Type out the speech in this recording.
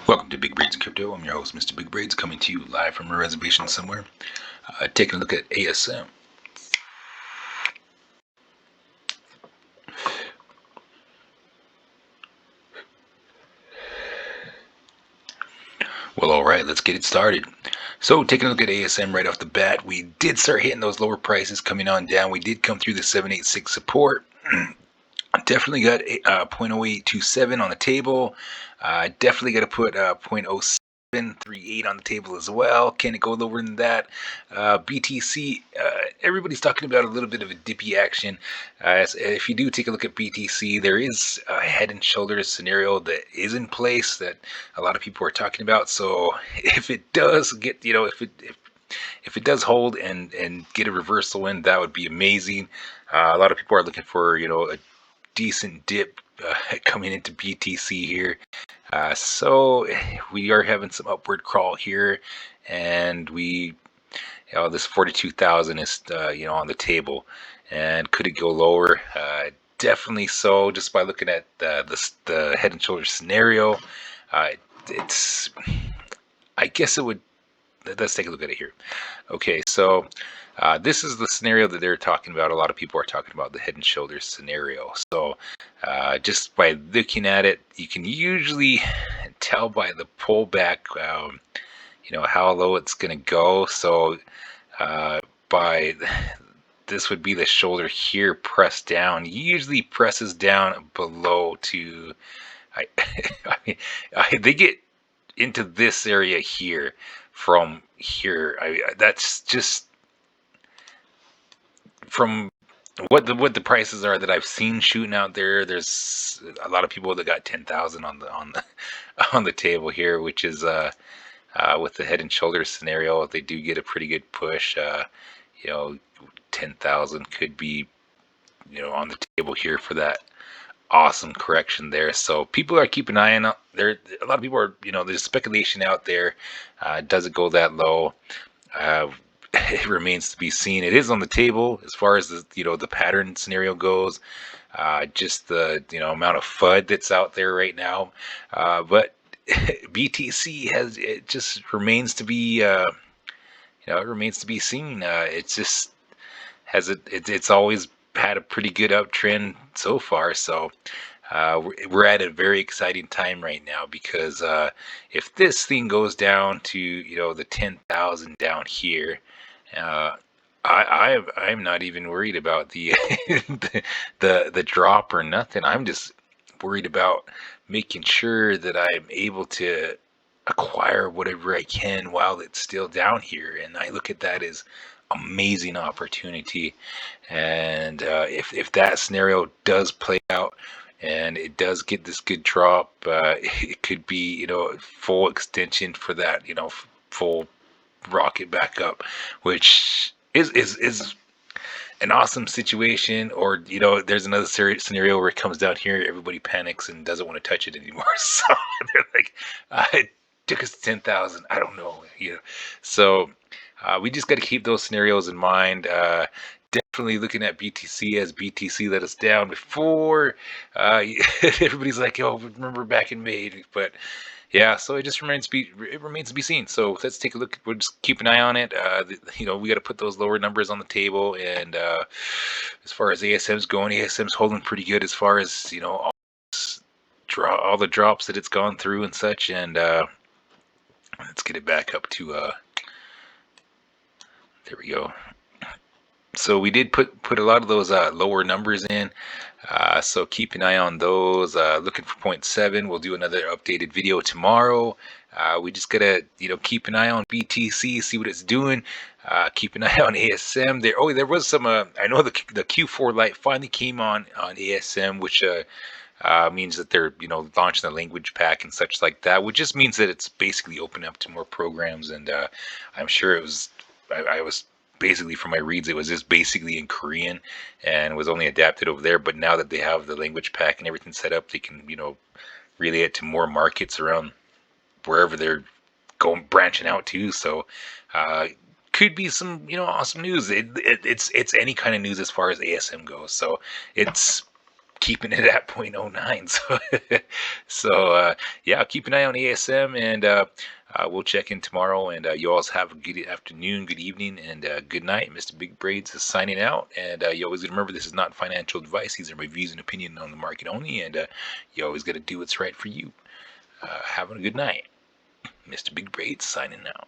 Welcome to Big Braids Crypto. I'm your host, Mr. Big Braids, coming to you live from a reservation somewhere. Taking a look at ASM. Well, alright, let's get it started. So, taking a look at ASM right off the bat, we did start hitting those lower prices coming on down. We did come through the 786 support. Definitely got 0.0827 on the table. Definitely got to put 0.0738 on the table as well. Can it go lower than that? BTC, everybody's talking about a little bit of a dippy action. If you do take a look at BTC, there is a head and shoulders scenario that is in place that a lot of people are talking about. So if it does get, if it does hold and get a reversal in, that would be amazing. A lot of people are looking for, a decent dip coming into BTC here. So we are having some upward crawl here, and this 42,000 is on the table. And could it go lower? Definitely so. Just by looking at the head and shoulders scenario, it's I guess it would. Let's take a look at it here. Okay, so this is the scenario that they're talking about. A lot of people are talking about the head and shoulders scenario. So just by looking at it, you can usually tell by the pullback, how low it's going to go. So by this would be the shoulder here pressed down. Usually presses down below to. They get into this area here from here. That's just from what the prices are that I've seen shooting out there. There's a lot of people that got 10,000 on the on the table here, which is with the head and shoulders scenario. If they do get a pretty good push, 10,000 could be on the table here for that awesome correction there. So people are keeping an eye on there. A lot of people are, there's speculation out there. Does it go that low? It remains to be seen. It is on the table as far as the pattern scenario goes. Just the amount of FUD that's out there right now. But BTC it just remains to be it remains to be seen. It's just it's always had a pretty good uptrend so far. So we're at a very exciting time right now because if this thing goes down to the 10,000 down here, I'm not even worried about the the drop or nothing. I'm just worried about making sure that I'm able to acquire whatever I can while it's still down here, and I look at that as amazing opportunity. And if that scenario does play out and it does get this good drop, it could be full extension for that full rocket back up, which is an awesome situation. Or there's another scenario where it comes down here, everybody panics and doesn't want to touch it anymore. So they're like, it took us 10,000, I don't know. So we just got to keep those scenarios in mind. Definitely looking at BTC as BTC let us down before. Everybody's like, "Oh, remember back in May?" But yeah, so it remains to be seen. So let's take a look. We'll just keep an eye on it. We got to put those lower numbers on the table. And as far as ASM's going, ASM's holding pretty good as far as all the drops that it's gone through and such. And let's get it back up to. There we go. So we did put a lot of those lower numbers in. So keep an eye on those. Looking for 0.7. We'll do another updated video tomorrow. We just gotta keep an eye on BTC, see what it's doing. Keep an eye on ASM. There was some. I know the Q4 light finally came on ASM, which means that they're launching the language pack and such like that, which just means that it's basically open up to more programs. And I'm sure it was. I was basically, from my reads, it was just basically in Korean and was only adapted over there. But now that they have the language pack and everything set up, they can relay it to more markets around wherever they're branching out to. So could be some awesome news. It's any kind of news as far as ASM goes. So it's keeping it at 0.09. Yeah, keep an eye on ASM, and we'll check in tomorrow. And you all have a good afternoon, good evening, and good night. Mr. Big Braids is signing out. And you always gotta remember, this is not financial advice. These are reviews and opinion on the market only. And you always got to do what's right for you. Having a good night. Mr. Big Braids signing out.